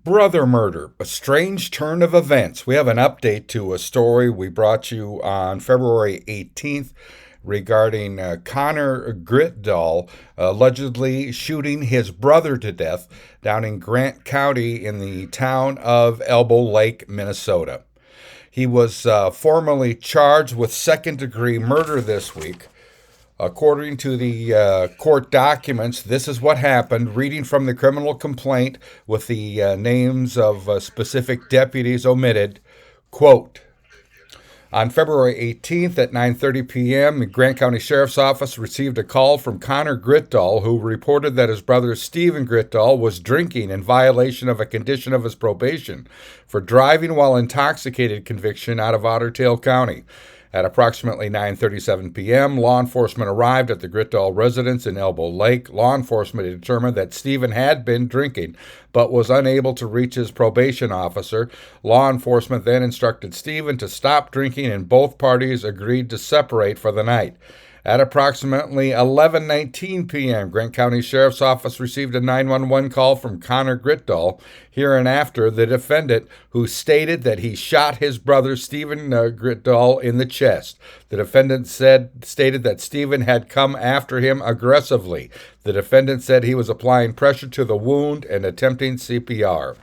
Brother murder, a strange turn of events. We have an update to a story we brought you on February 18th regarding Connor Grytdahl allegedly shooting his brother to death down in Grant County in the town of Elbow Lake, Minnesota. He was formally charged with second-degree murder this week. According to the court documents, this is what happened. Reading from the criminal complaint with the names of specific deputies omitted, quote, on February 18th at 9:30 p.m., the Grant County Sheriff's Office received a call from Connor Grytdahl, who reported that his brother Stephen Grytdahl was drinking in violation of a condition of his probation for driving while intoxicated conviction out of Otter Tail County. At approximately 9:37 p.m., law enforcement arrived at the Grytdahl residence in Elbow Lake. Law enforcement determined that Stephen had been drinking, but was unable to reach his probation officer. Law enforcement then instructed Stephen to stop drinking, and both parties agreed to separate for the night. At approximately 11:19 p.m., Grant County Sheriff's Office received a 911 call from Connor Grytdahl, hereinafter the defendant, who stated that he shot his brother Stephen Grytdahl in the chest. The defendant stated that Stephen had come after him aggressively. The defendant said he was applying pressure to the wound and attempting CPR.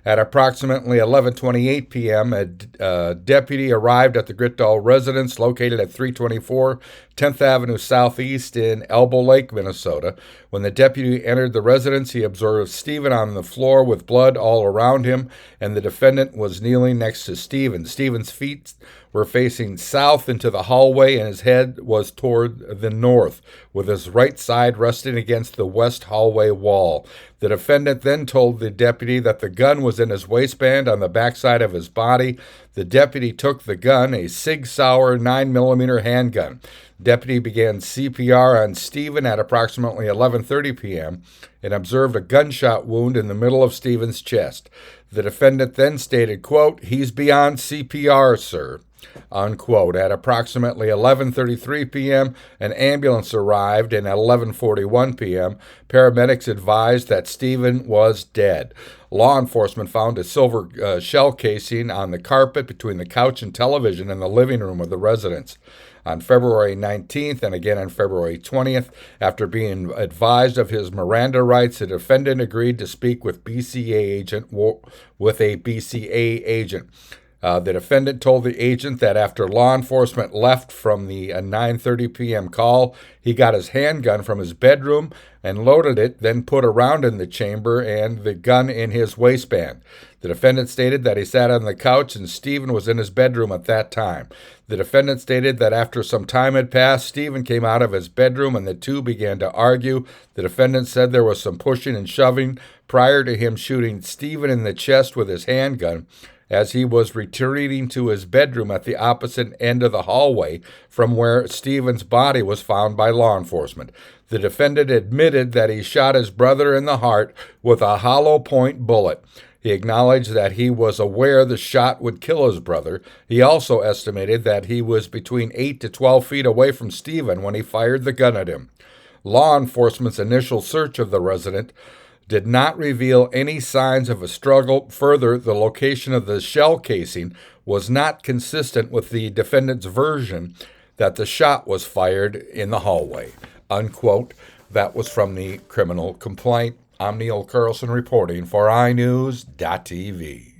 At approximately 11:28 p.m., a deputy arrived at the Grytdahl residence located at 324 10th Avenue Southeast in Elbow Lake, Minnesota. When the deputy entered the residence, he observed Stephen on the floor with blood all around him, and the defendant was kneeling next to Stephen. Stephen's feet were facing south into the hallway, and his head was toward the north, with his right side resting against the west hallway wall. The defendant then told the deputy that the gun was in his waistband on the backside of his body. The deputy took the gun, a Sig Sauer 9mm handgun. Deputy began CPR on Stephen at approximately 11:30 p.m. and observed a gunshot wound in the middle of Stephen's chest. The defendant then stated, quote, he's beyond CPR, sir, unquote. At approximately 11:33 p.m., an ambulance arrived, and at 11:41 p.m., paramedics advised that Stephen was dead. Law enforcement found a silver shell casing on the carpet between the couch and television in the living room of the residence. On February 19th and again on February 20th, after being advised of his Miranda rights, the defendant agreed to speak with a BCA agent. The defendant told the agent that after law enforcement left from the 9:30 p.m. call, he got his handgun from his bedroom and loaded it, then put a round in the chamber and the gun in his waistband. The defendant stated that he sat on the couch and Stephen was in his bedroom at that time. The defendant stated that after some time had passed, Stephen came out of his bedroom and the two began to argue. The defendant said there was some pushing and shoving prior to him shooting Stephen in the chest with his handgun as he was retreating to his bedroom at the opposite end of the hallway from where Stephen's body was found by law enforcement. The defendant admitted that he shot his brother in the heart with a hollow point bullet. He acknowledged that he was aware the shot would kill his brother. He also estimated that he was between 8 to 12 feet away from Stephen when he fired the gun at him. Law enforcement's initial search of the resident did not reveal any signs of a struggle. Further, the location of the shell casing was not consistent with the defendant's version that the shot was fired in the hallway, unquote. That was from the criminal complaint. I'm Neil Carlson reporting for iNewZ.TV.